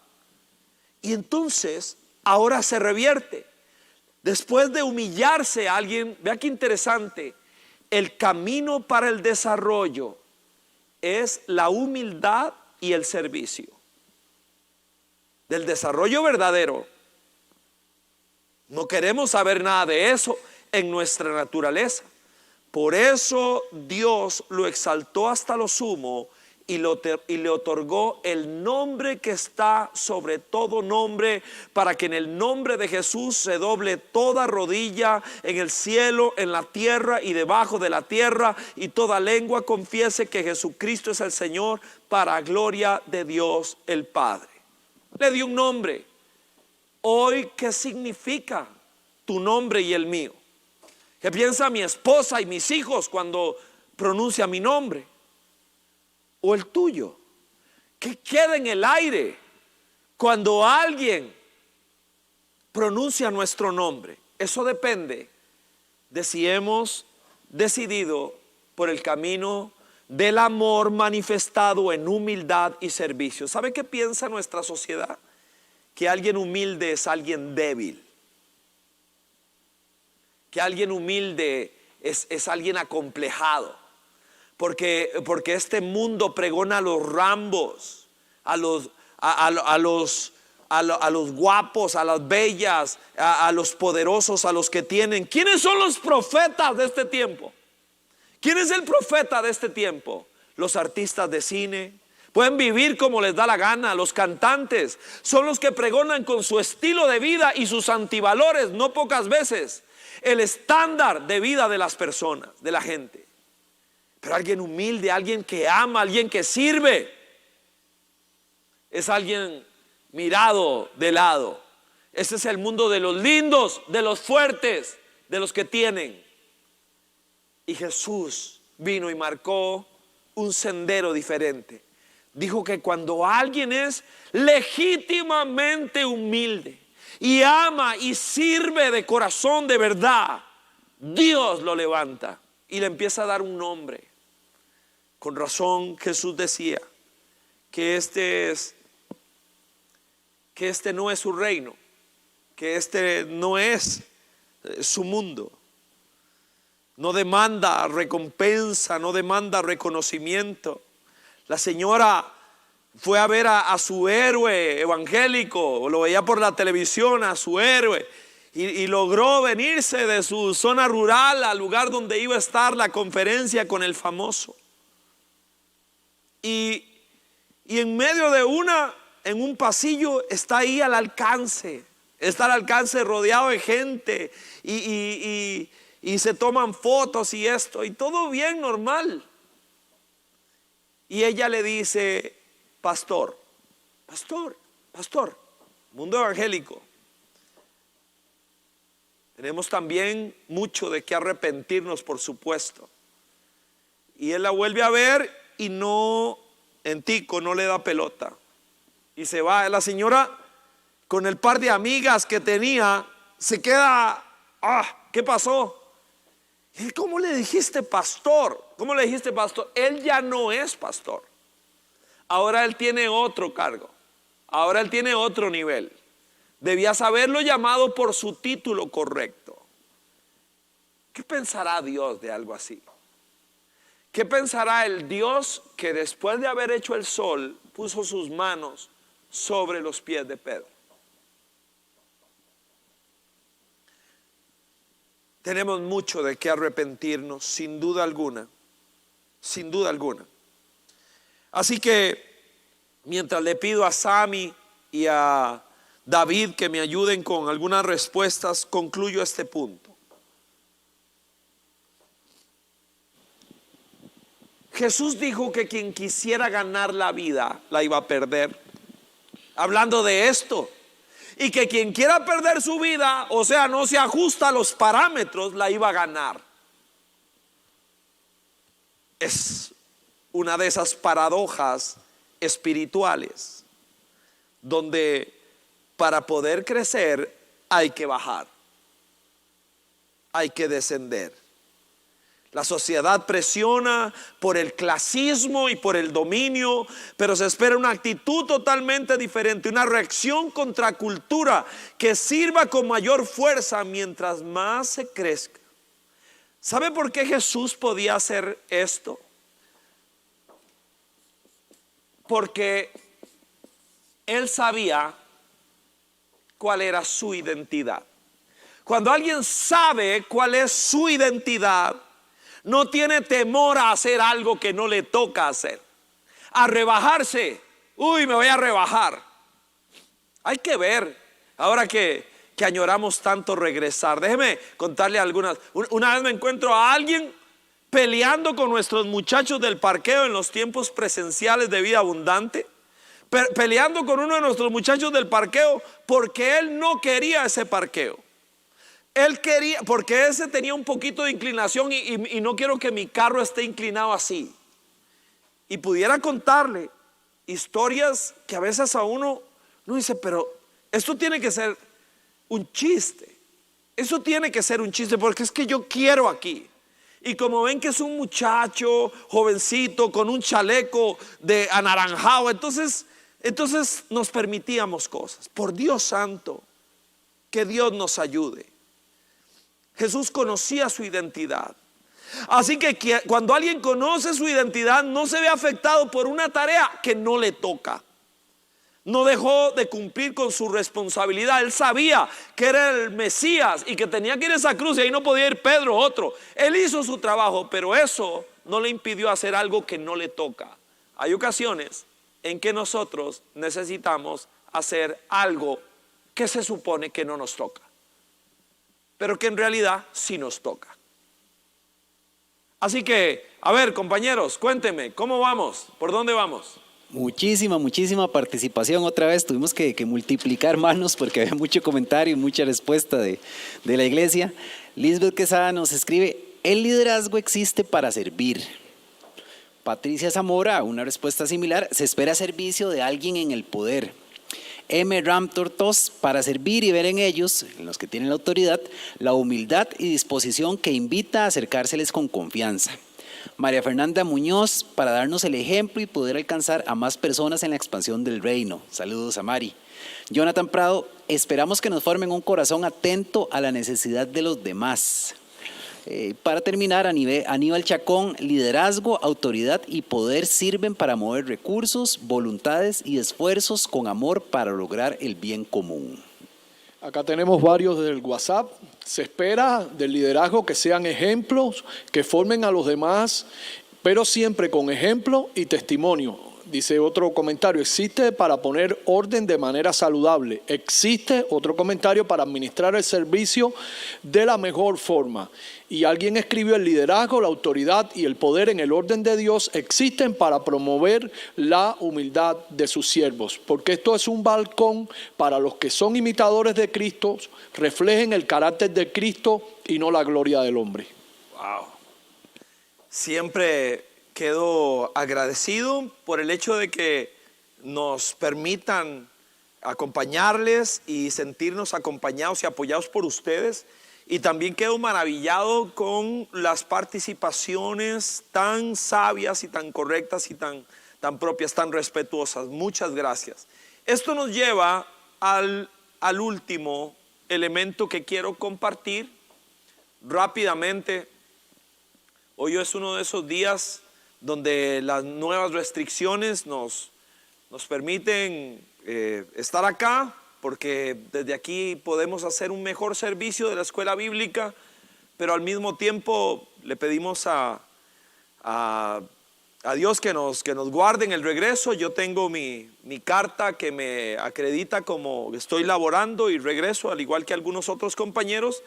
Y entonces ahora se revierte. Después de humillarse a alguien, vea qué interesante. El camino para el desarrollo es la humildad y el servicio. Del desarrollo verdadero no queremos saber nada de eso en nuestra naturaleza. Por eso Dios lo exaltó hasta lo sumo y le otorgó el nombre que está sobre todo nombre, para que en el nombre de Jesús se doble toda rodilla en el cielo, en la tierra y debajo de la tierra, y toda lengua confiese que Jesucristo es el Señor, para gloria de Dios el Padre. Le dio un nombre. Hoy, ¿qué significa tu nombre y el mío? ¿Qué piensa mi esposa y mis hijos cuando pronuncia mi nombre? ¿O el tuyo? ¿Qué queda en el aire cuando alguien pronuncia nuestro nombre? Eso depende de si hemos decidido por el camino del amor manifestado en humildad y servicio. ¿Sabe qué piensa nuestra sociedad? Que alguien humilde es alguien débil. Que alguien humilde es alguien acomplejado. Porque este mundo pregona a los rambos, a los guapos, a las bellas, a los poderosos, a los que tienen. ¿Quiénes son los profetas de este tiempo? ¿Quién es el profeta de este tiempo? Los artistas de cine. Pueden vivir como les da la gana. Los cantantes son los que pregonan con su estilo de vida y sus antivalores, no pocas veces, el estándar de vida de las personas, de la gente. Pero alguien humilde, alguien que ama, alguien que sirve, es alguien mirado de lado. Ese es el mundo de los lindos, de los fuertes, de los que tienen. Y Jesús vino y marcó un sendero diferente. Dijo que cuando alguien es legítimamente humilde y ama y sirve de corazón, de verdad, Dios lo levanta y le empieza a dar un nombre. Con razón Jesús decía que este no es su reino, que este no es su mundo. No demanda recompensa, no demanda reconocimiento. La señora fue a ver a su héroe evangélico, lo veía por la televisión, a su héroe, y logró venirse de su zona rural al lugar donde iba a estar la conferencia con el famoso. Y en medio de en un pasillo, está ahí al alcance, está al alcance rodeado de gente y se toman fotos y esto, y todo bien normal. Y ella le dice: pastor, mundo evangélico, tenemos también mucho de qué arrepentirnos, por supuesto. Y él la vuelve a ver y no le da pelota. Y se va. La señora, con el par de amigas que tenía, se queda: ¿qué pasó? ¿Y cómo le dijiste pastor? ¿Cómo le dijiste pastor? Él ya no es pastor. Ahora él tiene otro cargo. Ahora él tiene otro nivel. Debías haberlo llamado por su título correcto. ¿Qué pensará Dios de algo así? ¿Qué pensará el Dios que después de haber hecho el sol puso sus manos sobre los pies de Pedro? Tenemos mucho de qué arrepentirnos, sin duda alguna, sin duda alguna. Así que mientras le pido a Sammy y a David que me ayuden con algunas respuestas, concluyo este punto. Jesús dijo que quien quisiera ganar la vida la iba a perder, hablando de esto, y que quien quiera perder su vida, o sea, no se ajusta a los parámetros, la iba a ganar. Es una de esas paradojas espirituales donde para poder crecer hay que bajar, hay que descender. La sociedad presiona por el clasismo y por el dominio, pero se espera una actitud totalmente diferente, una reacción contra cultura que sirva con mayor fuerza mientras más se crezca. ¿Sabe por qué Jesús podía hacer esto? Porque él sabía cuál era su identidad. Cuando alguien sabe cuál es su identidad, no tiene temor a hacer algo que no le toca hacer, a rebajarse. Me voy a rebajar. Hay que ver, ahora que añoramos tanto regresar. Déjeme contarle algunas. Una vez me encuentro a alguien peleando con nuestros muchachos del parqueo en los tiempos presenciales de Vida Abundante, peleando con uno de nuestros muchachos del parqueo porque él no quería ese parqueo. Él quería, porque ese tenía un poquito de inclinación y no quiero que mi carro esté inclinado así. Y pudiera contarle historias que a veces a uno dice, pero esto tiene que ser un chiste. Eso tiene que ser un chiste porque es que yo quiero aquí. Y como ven que es un muchacho jovencito con un chaleco de anaranjado, entonces nos permitíamos cosas. Por Dios santo, que Dios nos ayude. Jesús conocía su identidad. Así que cuando alguien conoce su identidad, no se ve afectado por una tarea que no le toca. No dejó de cumplir con su responsabilidad. Él sabía que era el Mesías y que tenía que ir a esa cruz y ahí no podía ir Pedro, otro. Él hizo su trabajo, pero eso no le impidió hacer algo que no le toca. Hay ocasiones en que nosotros necesitamos hacer algo que se supone que no nos toca, pero que en realidad sí nos toca. Así que, a ver, compañeros, cuéntenme, ¿cómo vamos? ¿Por dónde vamos? Muchísima participación. Otra vez tuvimos que multiplicar manos porque había mucho comentario y mucha respuesta de la iglesia. Lisbeth Quesada nos escribe: el liderazgo existe para servir. Patricia Zamora, una respuesta similar: se espera servicio de alguien en el poder. M. Ramtortos, para servir y ver en ellos, en los que tienen la autoridad, la humildad y disposición que invita a acercárseles con confianza. María Fernanda Muñoz, para darnos el ejemplo y poder alcanzar a más personas en la expansión del reino. Saludos a Mari. Jonathan Prado, esperamos que nos formen un corazón atento a la necesidad de los demás. Para terminar, Aníbal Chacón, liderazgo, autoridad y poder sirven para mover recursos, voluntades y esfuerzos con amor para lograr el bien común. Acá tenemos varios del WhatsApp. Se espera del liderazgo que sean ejemplos, que formen a los demás, pero siempre con ejemplo y testimonio. Dice otro comentario, existe para poner orden de manera saludable. Existe otro comentario para administrar el servicio de la mejor forma. Y alguien escribió, el liderazgo, la autoridad y el poder en el orden de Dios existen para promover la humildad de sus siervos. Porque esto es un balcón para los que son imitadores de Cristo, reflejen el carácter de Cristo y no la gloria del hombre. Wow. Siempre quedo agradecido por el hecho de que nos permitan acompañarles y sentirnos acompañados y apoyados por ustedes. Y también quedo maravillado con las participaciones tan sabias y tan correctas y tan propias, tan respetuosas. Muchas gracias. Esto nos lleva al último elemento que quiero compartir rápidamente. Hoy es uno de esos días donde las nuevas restricciones nos permiten estar acá, porque desde aquí podemos hacer un mejor servicio de la escuela bíblica, pero al mismo tiempo le pedimos a Dios que nos guarde en el regreso. Yo tengo mi carta que me acredita como estoy laborando y regreso, al igual que algunos otros compañeros,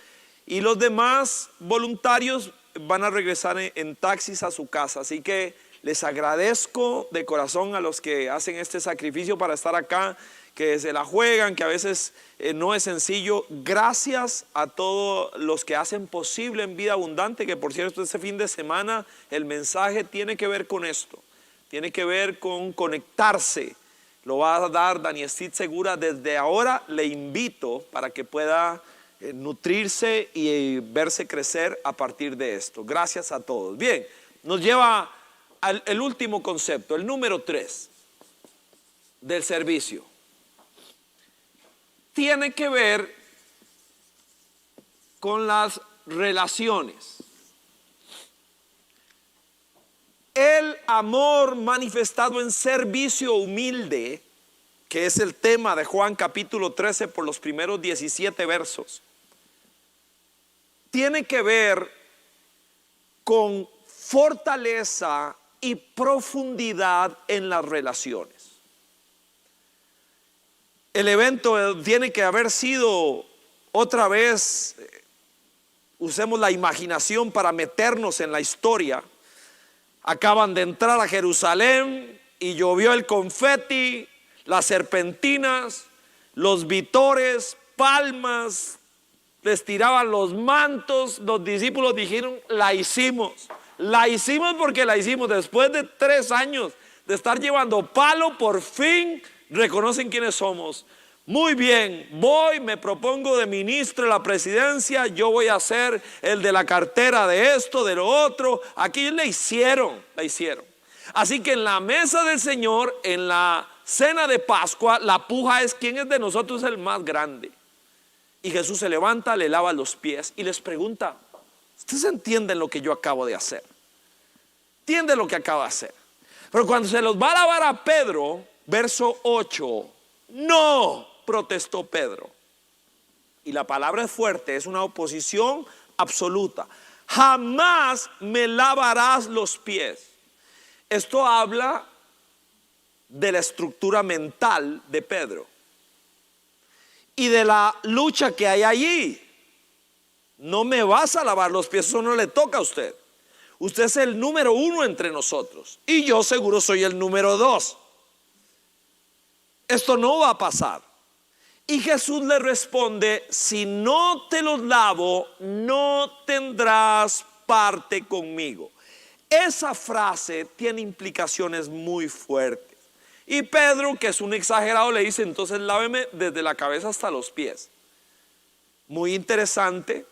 y los demás voluntarios van a regresar en taxis a su casa. Así que les agradezco de corazón a los que hacen este sacrificio para estar acá, que se la juegan, que a veces no es sencillo. Gracias a todos los que hacen posible en Vida Abundante, que por cierto este fin de semana el mensaje tiene que ver con esto, tiene que ver con conectarse. Lo va a dar Daniel Segura. Desde ahora le invito para que pueda nutrirse y verse crecer a partir de esto. Gracias a todos. Bien, nos lleva al último concepto, el número 3 del servicio. Tiene que ver con las relaciones. El amor manifestado en servicio humilde, que es el tema de Juan capítulo 13 por los primeros 17 versos, tiene que ver con fortaleza y profundidad en las relaciones. El evento tiene que haber sido otra vez, usemos la imaginación para meternos en la historia. Acaban de entrar a Jerusalén y llovió el confeti, las serpentinas, los vítores, palmas, les tiraban los mantos. Los discípulos dijeron, la hicimos porque la hicimos. Después de 3 años de estar llevando palo, por fin reconocen quiénes somos. Muy bien, me propongo de ministro de la presidencia, yo voy a ser el de la cartera de esto, de lo otro. Aquí la hicieron. Así que en la mesa del Señor, en la cena de Pascua, la puja es quién es de nosotros el más grande. Y Jesús se levanta, le lava los pies y les pregunta, ¿ustedes entienden lo que yo acabo de hacer? ¿Entienden lo que acabo de hacer? Pero cuando se los va a lavar a Pedro, verso 8, no, protestó Pedro. Y la palabra es fuerte, es una oposición absoluta. Jamás me lavarás los pies. Esto habla de la estructura mental de Pedro y de la lucha que hay allí. No me vas a lavar los pies, eso no le toca a usted. Usted es el número 1 entre nosotros y yo seguro soy el número 2. Esto no va a pasar. Y Jesús le responde, si no te los lavo, no tendrás parte conmigo. Esa frase tiene implicaciones muy fuertes. Y Pedro, que es un exagerado, le dice, entonces láveme desde la cabeza hasta los pies. Muy interesante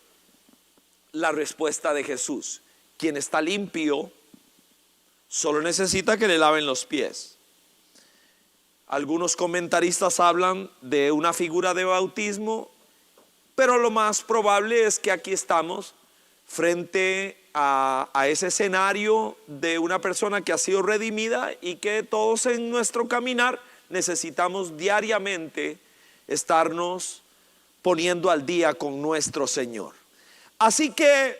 la respuesta de Jesús. Quien está limpio solo necesita que le laven los pies. Algunos comentaristas hablan de una figura de bautismo, pero lo más probable es que aquí estamos frente a ese escenario de una persona que ha sido redimida y que todos en nuestro caminar necesitamos diariamente estarnos poniendo al día con nuestro Señor. Así que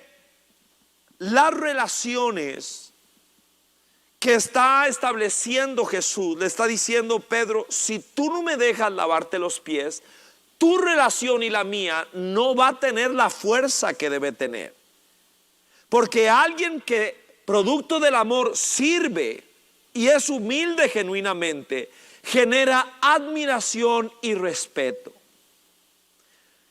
las relaciones que está estableciendo Jesús, le está diciendo Pedro, si tú no me dejas lavarte los pies, tu relación y la mía no va a tener la fuerza que debe tener. Porque alguien que producto del amor sirve y es humilde genuinamente, genera admiración y respeto.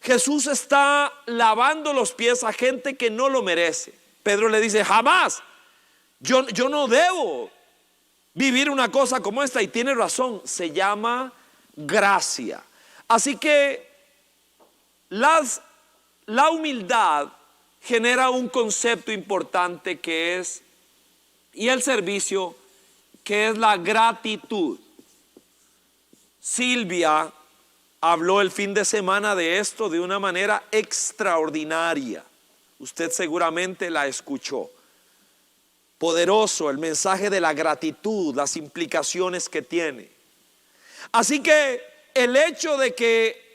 Jesús está lavando los pies a gente que no lo merece. Pedro le dice, jamás, yo no debo vivir una cosa como esta. Y tiene razón, se llama gracia. Así que la humildad genera un concepto importante que es, y el servicio, que es la gratitud. Silvia habló el fin de semana de esto de una manera extraordinaria. Usted seguramente la escuchó. Poderoso el mensaje de la gratitud, las implicaciones que tiene. Así que el hecho de que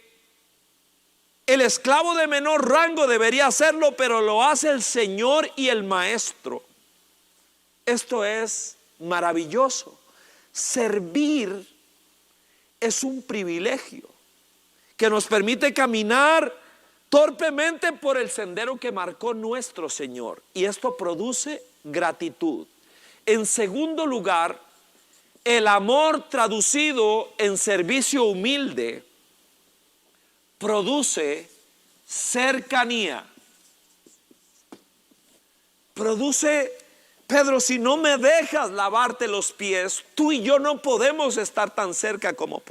el esclavo de menor rango debería hacerlo, pero lo hace el Señor y el Maestro. Esto es maravilloso. Servir es un privilegio que nos permite caminar torpemente por el sendero que marcó nuestro Señor. Y esto produce gratitud. En segundo lugar, el amor traducido en servicio humilde produce cercanía. Produce, Pedro, si no me dejas lavarte los pies, tú y yo no podemos estar tan cerca como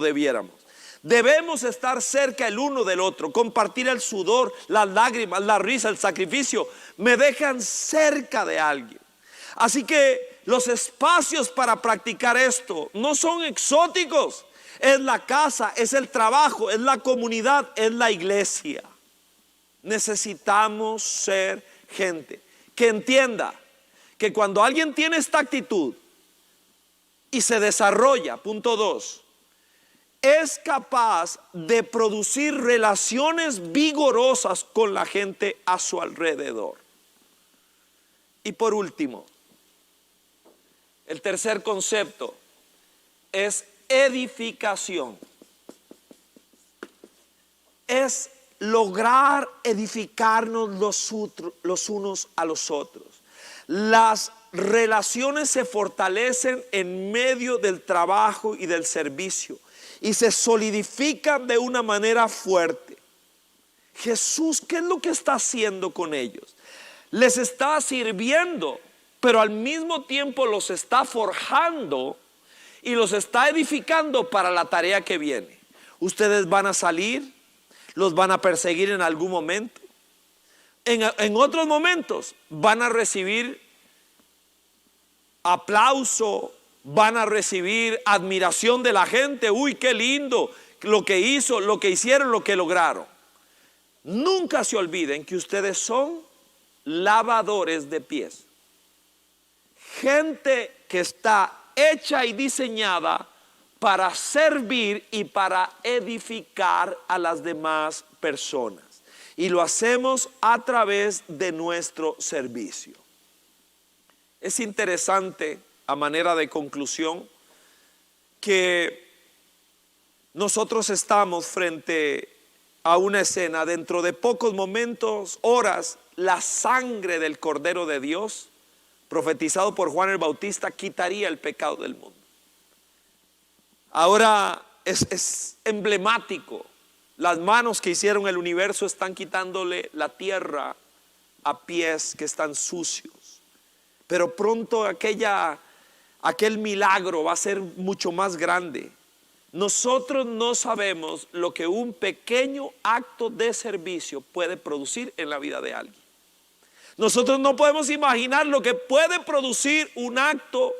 debiéramos. Debemos estar cerca el uno del otro, compartir el sudor, las lágrimas, la risa, el sacrificio. Me dejan cerca de alguien. Así que los espacios para practicar esto no son exóticos. Es la casa, es el trabajo, es la comunidad, es la iglesia. Necesitamos ser gente que entienda que cuando alguien tiene esta actitud y se desarrolla, punto 2, es capaz de producir relaciones vigorosas con la gente a su alrededor. Y por último, el tercer concepto es edificación. Es lograr edificarnos los unos a los otros. Las relaciones se fortalecen en medio del trabajo y del servicio y se solidifican de una manera fuerte. Jesús, ¿qué es lo que está haciendo con ellos? Les está sirviendo, pero al mismo tiempo los está forjando y los está edificando para la tarea que viene. Ustedes van a salir, los van a perseguir en algún momento. En otros momentos van a recibir aplauso, van a recibir admiración de la gente. Uy, qué lindo lo que hizo, lo que hicieron, lo que lograron. Nunca se olviden que ustedes son lavadores de pies. Gente que está hecha y diseñada para servir y para edificar a las demás personas. Y lo hacemos a través de nuestro servicio. Es interesante, a manera de conclusión, que nosotros estamos frente a una escena. Dentro de pocos momentos, horas, la sangre del Cordero de Dios, profetizado por Juan el Bautista, quitaría el pecado del mundo. Ahora es emblemático. Las manos que hicieron el universo están quitándole la tierra a pies que están sucios. Pero pronto aquella aquel milagro va a ser mucho más grande. Nosotros no sabemos lo que un pequeño acto de servicio puede producir en la vida de alguien. Nosotros no podemos imaginar lo que puede producir un acto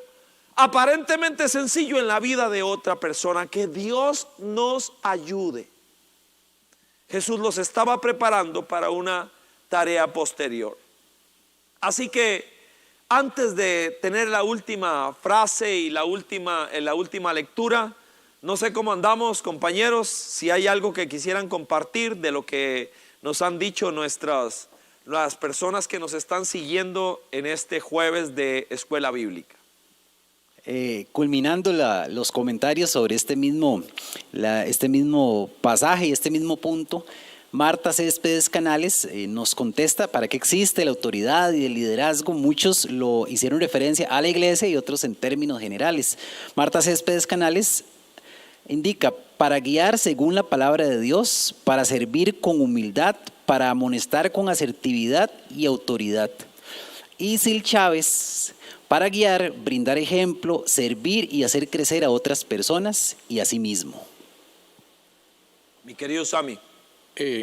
aparentemente sencillo en la vida de otra persona. Que Dios nos ayude. Jesús los estaba preparando para una tarea posterior. Así que antes de tener la última frase y la última lectura, no sé cómo andamos, compañeros, si hay algo que quisieran compartir de lo que nos han dicho las personas que nos están siguiendo en este jueves de Escuela Bíblica. Culminando los comentarios sobre este mismo pasaje y este mismo punto, Marta Céspedes Canales nos contesta: ¿para qué existe la autoridad y el liderazgo? Muchos lo hicieron referencia a la iglesia y otros en términos generales. Marta Céspedes Canales indica: para guiar según la palabra de Dios, para servir con humildad, para amonestar con asertividad y autoridad. Y Sil Chávez: para guiar, brindar ejemplo, servir y hacer crecer a otras personas y a sí mismo. Mi querido Sammy.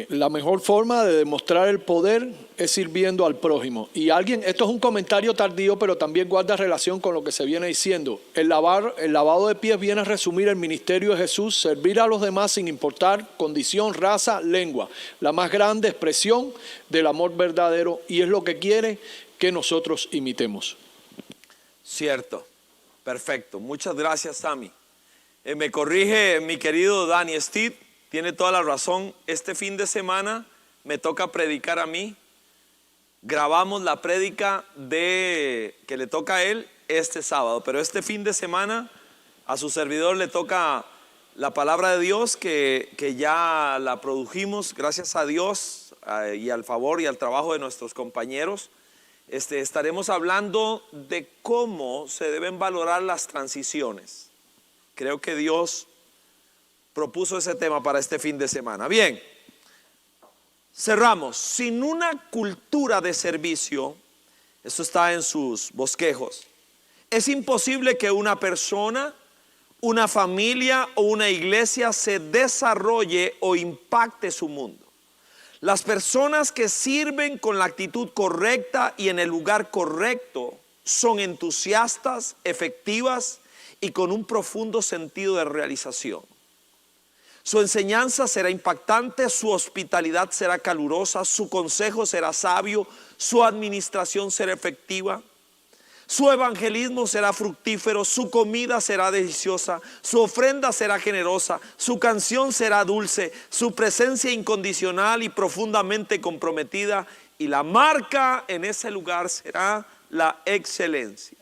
La mejor forma de demostrar el poder es sirviendo al prójimo. Y esto es un comentario tardío, pero también guarda relación con lo que se viene diciendo. El lavado de pies viene a resumir el ministerio de Jesús: servir a los demás sin importar condición, raza, lengua. La más grande expresión del amor verdadero, y es lo que quiere que nosotros imitemos. Cierto, perfecto. Muchas gracias, Sammy. Me corrige mi querido Danny Steve. Tiene toda la razón. Este fin de semana me toca predicar a mí. Grabamos la prédica que le toca a él este sábado, pero este fin de semana a su servidor le toca la palabra de Dios que ya la produjimos, gracias a Dios y al favor y al trabajo de nuestros compañeros. Estaremos hablando de cómo se deben valorar las transiciones. Creo que Dios propuso ese tema para este fin de semana. Bien, cerramos. Sin una cultura de servicio, esto está en sus bosquejos, es imposible que una persona, una familia o una iglesia se desarrolle o impacte su mundo. Las personas que sirven con la actitud correcta y en el lugar correcto son entusiastas, efectivas y con un profundo sentido de realización. Su enseñanza será impactante, su hospitalidad será calurosa, su consejo será sabio, su administración será efectiva, su evangelismo será fructífero, su comida será deliciosa, su ofrenda será generosa, su canción será dulce, su presencia incondicional y profundamente comprometida, y la marca en ese lugar será la excelencia.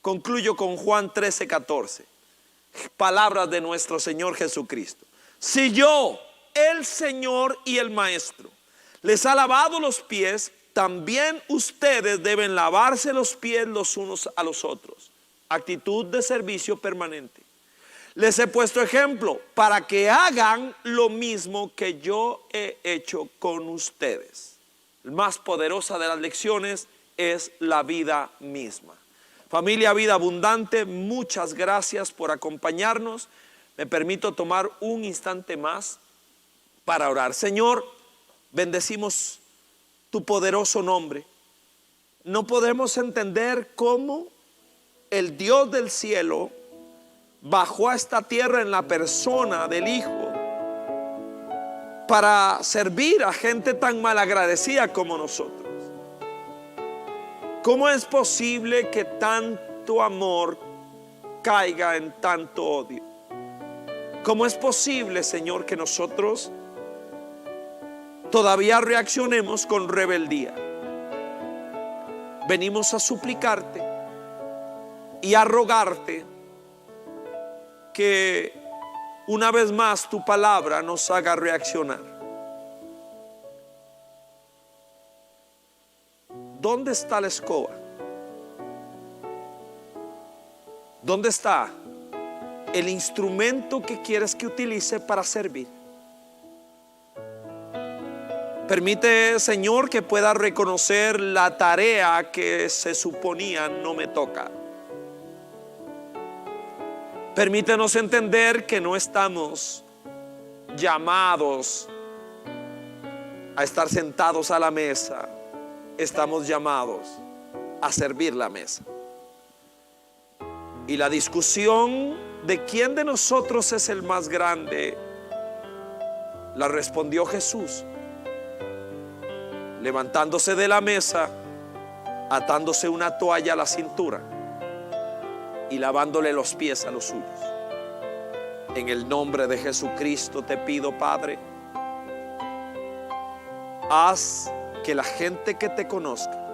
Concluyo con Juan 13:14. Palabras de nuestro Señor Jesucristo: si yo, el Señor y el Maestro, les ha lavado los pies, también ustedes deben lavarse los pies los unos a los otros. Actitud de servicio permanente. Les he puesto ejemplo para que hagan lo mismo que yo he hecho con ustedes. La más poderosa de las lecciones es la vida misma. Familia Vida Abundante, muchas gracias por acompañarnos. Me permito tomar un instante más para orar. Señor, bendecimos tu poderoso nombre. No podemos entender cómo el Dios del cielo bajó a esta tierra en la persona del Hijo para servir a gente tan malagradecida como nosotros. ¿Cómo es posible que tanto amor caiga en tanto odio? ¿Cómo es posible, Señor, que nosotros todavía reaccionemos con rebeldía? Venimos a suplicarte y a rogarte que una vez más tu palabra nos haga reaccionar. ¿Dónde está la escoba? ¿Dónde está el instrumento que quieres que utilice para servir? Permite, Señor, que pueda reconocer la tarea que se suponía no me toca. Permítenos entender que no estamos llamados a estar sentados a la mesa, estamos llamados a servir la mesa. Y la discusión de quién de nosotros es el más grande, la respondió Jesús, levantándose de la mesa, atándose una toalla a la cintura y lavándole los pies a los suyos. En el nombre de Jesucristo te pido, Padre, haz que la gente que te conozca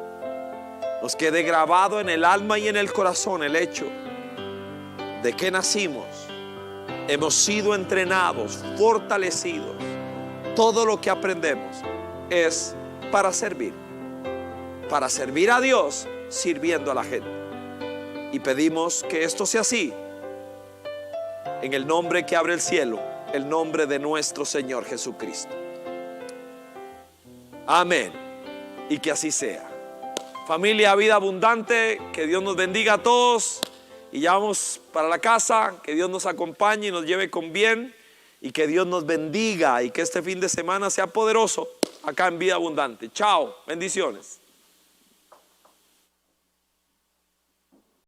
nos quede grabado en el alma y en el corazón el hecho de que nacimos, hemos sido entrenados, fortalecidos. Todo lo que aprendemos es para servir a Dios, sirviendo a la gente. Y pedimos que esto sea así, en el nombre que abre el cielo, el nombre de nuestro Señor Jesucristo. Amén. Y que así sea. Familia Vida Abundante, que Dios nos bendiga a todos. Y ya vamos para la casa. Que Dios nos acompañe y nos lleve con bien. Y que Dios nos bendiga y que este fin de semana sea poderoso acá en Vida Abundante. Chao, bendiciones.